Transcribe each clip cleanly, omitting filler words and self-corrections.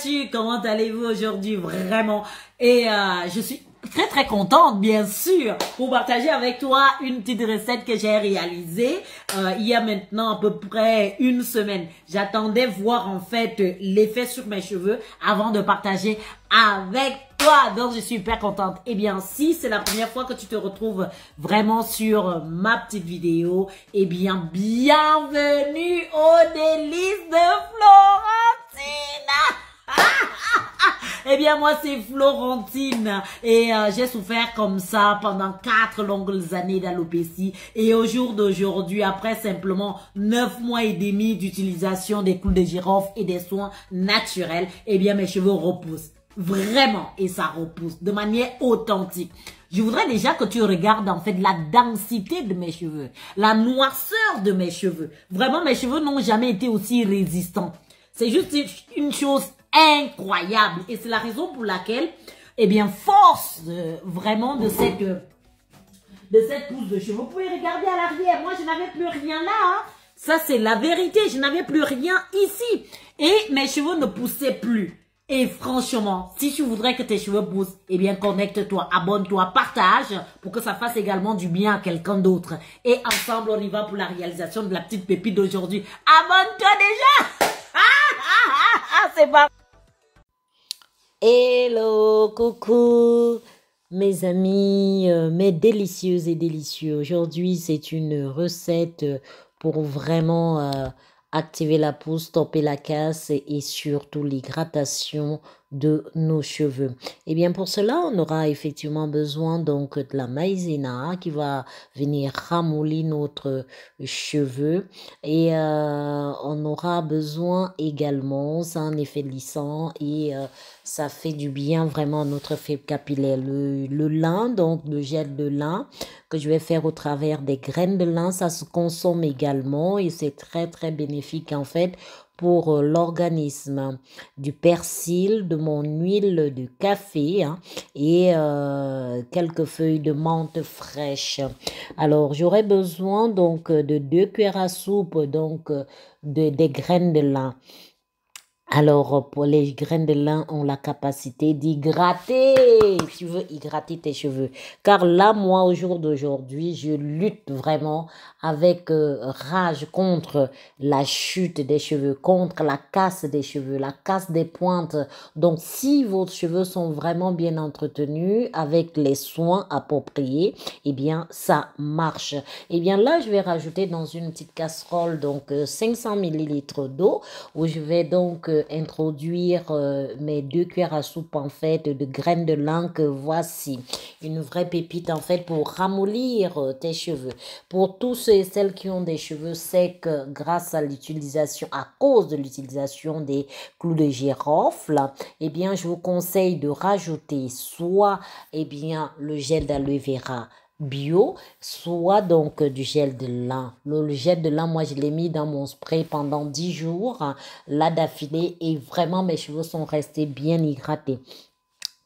vas-tu? Comment allez-vous aujourd'hui vraiment? Et je suis très contente bien sûr pour partager avec toi une petite recette que j'ai réalisée il y a maintenant à peu près une semaine. J'attendais voir en fait l'effet sur mes cheveux avant de partager avec toi. Donc je suis hyper contente. Eh bien si c'est la première fois que tu te retrouves vraiment sur ma petite vidéo, eh bien bienvenue aux délices de Florentine. Eh bien, moi, c'est Florentine et j'ai souffert comme ça pendant 4 longues années d'alopécie. Et au jour d'aujourd'hui, après simplement 9 mois et demi d'utilisation des clous de girofle et des soins naturels, eh bien, mes cheveux repoussent. Vraiment, et ça repousse de manière authentique. Je voudrais déjà que tu regardes en fait la densité de mes cheveux, la noirceur de mes cheveux. Vraiment, mes cheveux n'ont jamais été aussi résistants. C'est juste une chose incroyable et c'est la raison pour laquelle, eh bien, force vraiment de cette pousse de cheveux. Vous pouvez regarder à l'arrière. Moi, je n'avais plus rien là. Hein. Ça, c'est la vérité. Je n'avais plus rien ici et mes cheveux ne poussaient plus. Et franchement, si tu voudrais que tes cheveux poussent, eh bien, connecte-toi, abonne-toi, partage pour que ça fasse également du bien à quelqu'un d'autre. Et ensemble, on y va pour la réalisation de la petite pépite d'aujourd'hui. Abonne-toi déjà. C'est pas. Hello, coucou mes amis, mes délicieuses et délicieux. Aujourd'hui, c'est une recette pour vraiment activer la pousse, stopper la casse et surtout l'hydratation de nos cheveux. Et bien pour cela, on aura effectivement besoin donc de la maïzena qui va venir ramollir notre cheveux et on aura besoin également, c'est un effet lissant et ça fait du bien vraiment à notre fibre capillaire. Le lin, donc le gel de lin que je vais faire au travers des graines de lin, ça se consomme également et c'est très bénéfique en fait pour l'organisme. Du persil, de mon huile de café hein, et quelques feuilles de menthe fraîche. Alors j'aurai besoin donc de 2 cuillères à soupe donc des graines de lin. Alors, pour les graines de lin ont la capacité d'hydrater, tu veux hydrater tes cheveux. Car là, moi, au jour d'aujourd'hui, je lutte vraiment avec rage contre la chute des cheveux, contre la casse des cheveux, la casse des pointes. Donc, si vos cheveux sont vraiment bien entretenus avec les soins appropriés, eh bien, ça marche. Eh bien, là, je vais rajouter dans une petite casserole, donc 500 ml d'eau, où je vais donc introduire mes 2 cuillères à soupe en fait de graines de lin que voici. Une vraie pépite en fait pour ramollir tes cheveux. Pour tous ceux et celles qui ont des cheveux secs grâce à l'utilisation, à cause de l'utilisation des clous de girofle, eh bien je vous conseille de rajouter soit eh bien le gel d'aloe vera bio, soit donc du gel de lin. Le gel de lin, moi, je l'ai mis dans mon spray pendant 10 jours, hein, là d'affilée, et vraiment, mes cheveux sont restés bien hydratés.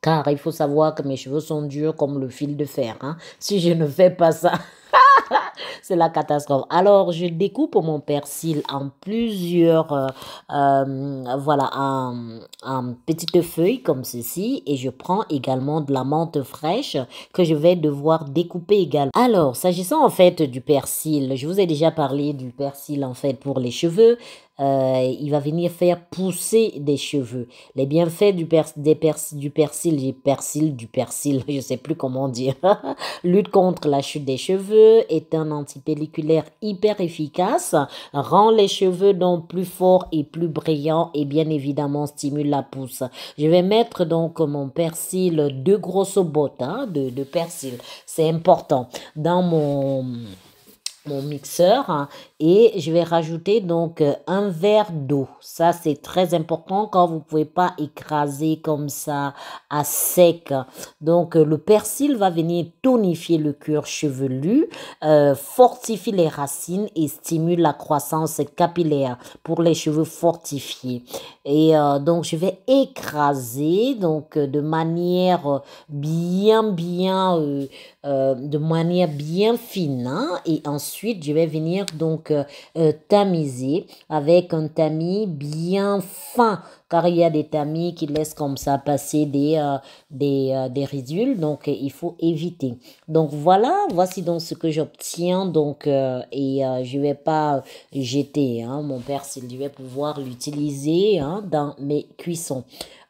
Car il faut savoir que mes cheveux sont durs comme le fil de fer. Hein. Si je ne fais pas ça, c'est la catastrophe. Alors, je découpe mon persil en plusieurs, voilà, en petites feuilles comme ceci. Et je prends également de la menthe fraîche que je vais devoir découper également. Alors, s'agissant en fait du persil, je vous ai déjà parlé du persil en fait pour les cheveux. Il va venir faire pousser des cheveux. Les bienfaits du persil, je sais plus comment dire. Lutte contre la chute des cheveux, est un antipelliculaire hyper efficace, rend les cheveux donc plus forts et plus brillants et bien évidemment stimule la pousse. Je vais mettre donc mon persil, 2 grosses bottes hein, de persil. C'est important dans mon mixeur hein, et je vais rajouter donc un verre d'eau. Ça c'est très important quand vous pouvez pas écraser comme ça à sec. Donc le persil va venir tonifier le cuir chevelu, fortifie les racines et stimule la croissance capillaire pour les cheveux fortifiés. Et donc je vais écraser donc de manière bien fine hein, et ensuite ensuite, je vais venir donc tamiser avec un tamis bien fin, car il y a des tamis qui laissent comme ça passer des ridules, donc il faut éviter. Donc voilà, voici donc ce que j'obtiens, donc je vais pas jeter mon persil, je vais pouvoir l'utiliser dans mes cuissons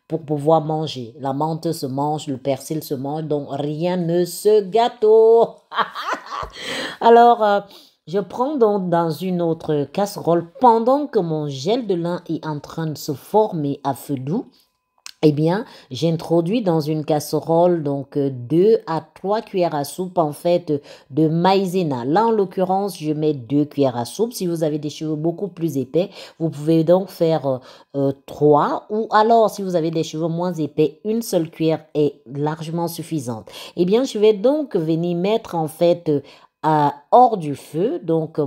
pour pouvoir manger. La menthe se mange, le persil se mange, donc rien ne se gâteau. Alors, je prends donc dans une autre casserole pendant que mon gel de lin est en train de se former à feu doux. Eh bien, j'introduis dans une casserole donc 2 à 3 cuillères à soupe en fait de maïzena. Là, en l'occurrence, je mets 2 cuillères à soupe. Si vous avez des cheveux beaucoup plus épais, vous pouvez donc faire 3. Ou alors, si vous avez des cheveux moins épais, une seule cuillère est largement suffisante. Eh bien, je vais donc venir mettre en fait hors du feu donc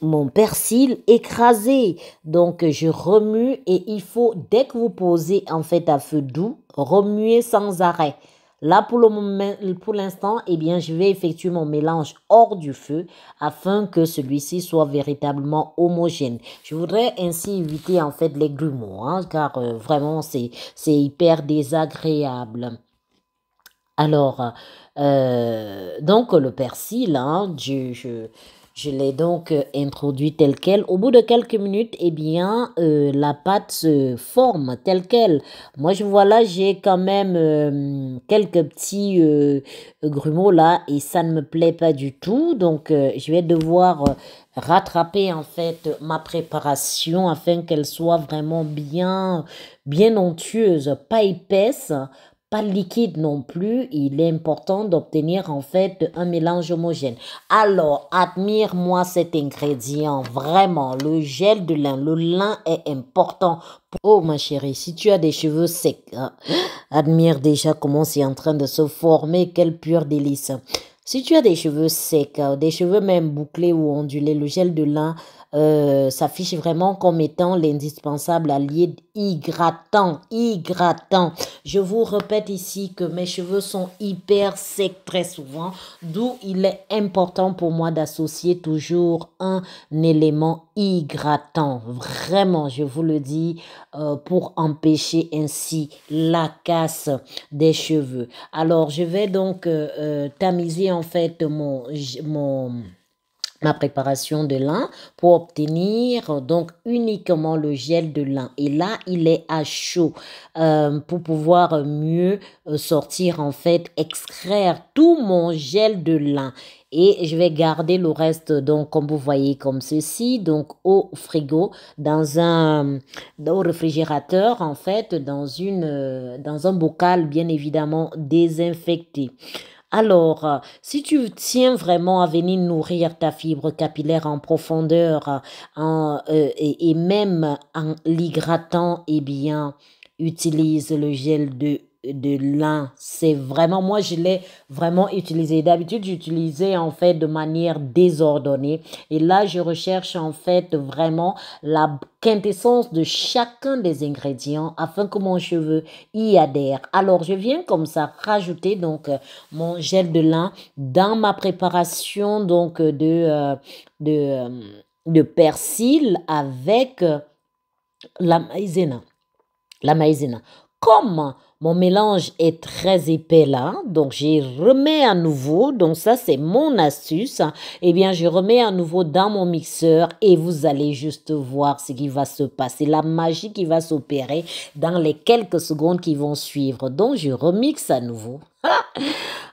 mon persil écrasé. Donc, je remue et il faut, dès que vous posez en fait à feu doux, remuer sans arrêt. Là, pour le moment, pour l'instant, eh bien, je vais effectuer mon mélange hors du feu afin que celui-ci soit véritablement homogène. Je voudrais ainsi éviter en fait les grumeaux, car vraiment, c'est hyper désagréable. Alors, donc le persil, je l'ai donc introduit tel quel. Au bout de quelques minutes, eh bien, la pâte se forme telle quelle. Moi, je vois là, j'ai quand même quelques petits grumeaux là et ça ne me plaît pas du tout. Donc, je vais devoir rattraper en fait ma préparation afin qu'elle soit vraiment bien onctueuse, pas épaisse, pas liquide non plus. Il est important d'obtenir en fait un mélange homogène. Alors, admire-moi cet ingrédient, vraiment, le gel de lin. Le lin est important. Oh ma chérie, si tu as des cheveux secs, admire déjà comment c'est en train de se former, quel pur délice. Si tu as des cheveux secs, des cheveux même bouclés ou ondulés, le gel de lin s'affiche vraiment comme étant l'indispensable allié hydratant. Je vous répète ici que mes cheveux sont hyper secs très souvent, d'où il est important pour moi d'associer toujours un élément hydratant. Vraiment, je vous le dis, pour empêcher ainsi la casse des cheveux. Alors, je vais donc tamiser en fait ma préparation de lin pour obtenir donc uniquement le gel de lin. Et là, il est à chaud pour pouvoir mieux sortir en fait, extraire tout mon gel de lin. Et je vais garder le reste, donc, comme vous voyez, comme ceci, donc au frigo, au réfrigérateur, en fait, dans un bocal, bien évidemment, désinfecté. Alors, si tu tiens vraiment à venir nourrir ta fibre capillaire en profondeur et même en l'hydratant, eh bien, utilise le gel de lin. C'est vraiment, moi je l'ai vraiment utilisé. D'habitude, j'utilisais en fait de manière désordonnée. Et là, je recherche en fait vraiment la quintessence de chacun des ingrédients afin que mon cheveu y adhère. Alors, je viens comme ça rajouter donc mon gel de lin dans ma préparation donc de persil avec la maïzena. La maïzena. Comme mon mélange est très épais là, donc je remets à nouveau, donc ça c'est mon astuce, eh bien je remets à nouveau dans mon mixeur et vous allez juste voir ce qui va se passer, la magie qui va s'opérer dans les quelques secondes qui vont suivre. Donc je remixe à nouveau.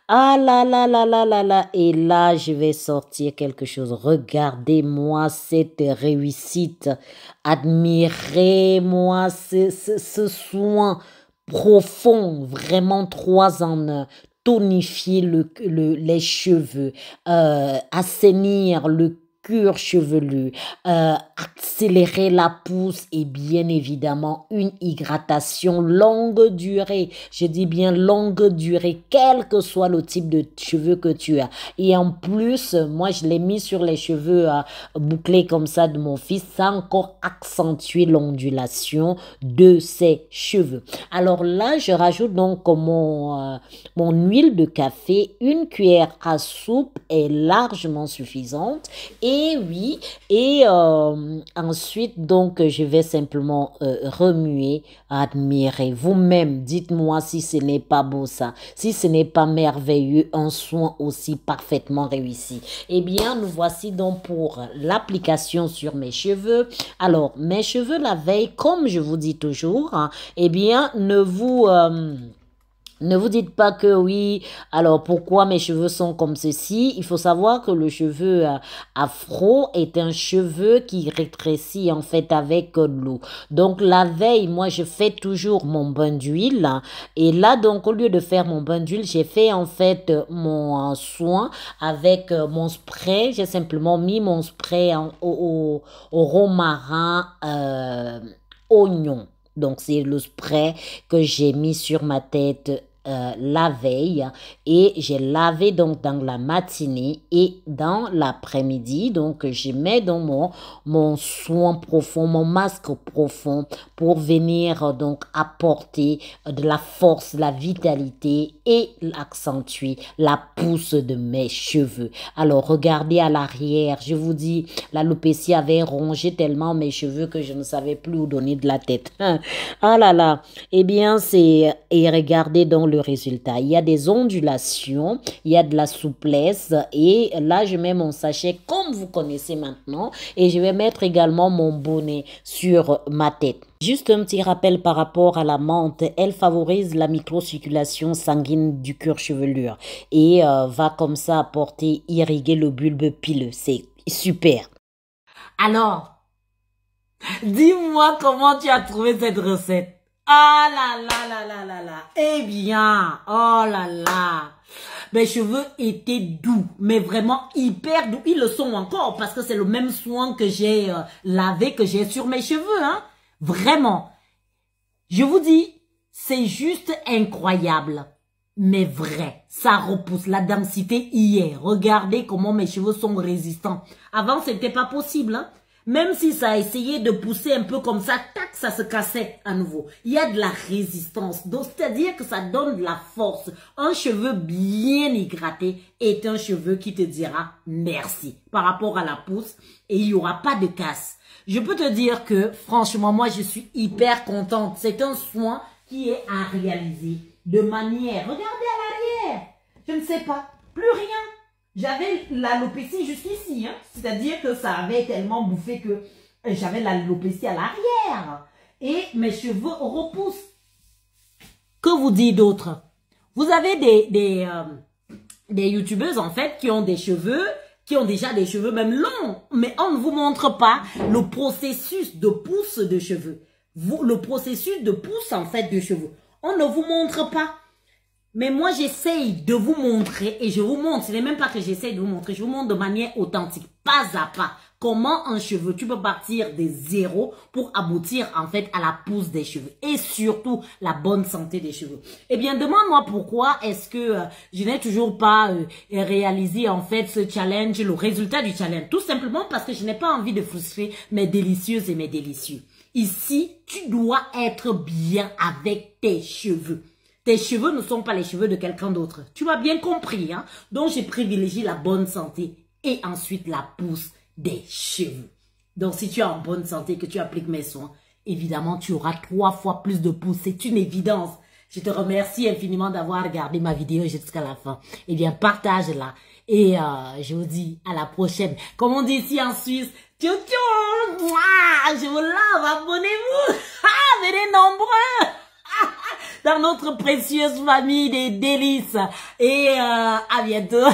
Ah là là là là là là. Et là, je vais sortir quelque chose. Regardez-moi cette réussite. Admirez-moi ce soin profond. Vraiment 3 en 1. Tonifier les cheveux. Assainir le cuir chevelu, accélérer la pousse et bien évidemment une hydratation longue durée. Je dis bien longue durée, quel que soit le type de cheveux que tu as. Et en plus, moi je l'ai mis sur les cheveux bouclés comme ça de mon fils. Ça a encore accentué l'ondulation de ses cheveux. Alors là, je rajoute donc mon huile de café. Une cuillère à soupe est largement suffisante. Et oui, et ensuite, donc, je vais simplement remuer, admirer. Vous-même, dites-moi si ce n'est pas beau ça, si ce n'est pas merveilleux, un soin aussi parfaitement réussi. Eh bien, nous voici donc pour l'application sur mes cheveux. Alors, mes cheveux la veille, comme je vous dis toujours, hein, eh bien, ne vous dites pas que oui, alors pourquoi mes cheveux sont comme ceci? Il faut savoir que le cheveu afro est un cheveu qui rétrécit en fait avec de l'eau. Donc la veille, moi je fais toujours mon bain d'huile. Et là donc au lieu de faire mon bain d'huile, j'ai fait en fait mon soin avec mon spray. J'ai simplement mis mon spray au romarin oignon. Donc c'est le spray que j'ai mis sur ma tête la veille et j'ai lavé donc dans la matinée et dans l'après-midi. Donc je mets dans mon soin profond, mon masque profond pour venir donc apporter de la force, la vitalité et accentuer la pousse de mes cheveux. Alors regardez à l'arrière, je vous dis, l'alopécie avait rongé tellement mes cheveux que je ne savais plus où donner de la tête. Ah là là, eh bien c'est, et regardez donc le résultat. Il y a des ondulations, il y a de la souplesse et là je mets mon sachet comme vous connaissez maintenant et je vais mettre également mon bonnet sur ma tête. Juste un petit rappel par rapport à la menthe, elle favorise la microcirculation sanguine du cuir chevelu et va comme ça apporter, irriguer le bulbe pileux. C'est super. Alors, dis-moi comment tu as trouvé cette recette. Ah là là là là là là. Eh bien, oh là là. Mes cheveux étaient doux, mais vraiment hyper doux. Ils le sont encore parce que c'est le même soin que j'ai lavé, que j'ai sur mes cheveux. Hein. Vraiment. Je vous dis, c'est juste incroyable. Mais vrai, ça repousse. La densité y est. Regardez comment mes cheveux sont résistants. Avant, c'était pas possible. Hein. Même si ça a essayé de pousser un peu comme ça, tac, ça se cassait à nouveau. Il y a de la résistance. Donc, c'est-à-dire que ça donne de la force. Un cheveu bien hydraté est un cheveu qui te dira merci par rapport à la pousse et il n'y aura pas de casse. Je peux te dire que, franchement, moi, je suis hyper contente. C'est un soin qui est à réaliser de manière... Regardez à l'arrière. Je ne sais pas. Plus rien. J'avais l'alopécie jusqu'ici, hein. C'est-à-dire que ça avait tellement bouffé que j'avais l'alopécie à l'arrière. Et mes cheveux repoussent. Que vous dit d'autre? Vous avez des youtubeuses, en fait, qui ont des cheveux, qui ont déjà des cheveux même longs. Mais on ne vous montre pas le processus de pousse de cheveux. Le processus de pousse, en fait, de cheveux. On ne vous montre pas. Mais moi, j'essaye de vous montrer et je vous montre, ce n'est même pas que j'essaye de vous montrer, je vous montre de manière authentique, pas à pas, comment un cheveu, tu peux partir des zéros pour aboutir en fait à la pousse des cheveux et surtout la bonne santé des cheveux. Eh bien, demande-moi pourquoi est-ce que je n'ai toujours pas réalisé en fait ce challenge, le résultat du challenge. Tout simplement parce que je n'ai pas envie de frustrer mes délicieuses et mes délicieux. Ici, tu dois être bien avec tes cheveux. Tes cheveux ne sont pas les cheveux de quelqu'un d'autre. Tu m'as bien compris, hein? Donc, j'ai privilégié la bonne santé et ensuite la pousse des cheveux. Donc, si tu es en bonne santé, que tu appliques mes soins, évidemment, tu auras 3 fois plus de pouces. C'est une évidence. Je te remercie infiniment d'avoir regardé ma vidéo jusqu'à la fin. Eh bien, partage-la. Et je vous dis à la prochaine. Comme on dit ici en Suisse, tchou tchou, je vous lave, abonnez-vous. Venez nombreux dans notre précieuse famille des délices. Et à bientôt.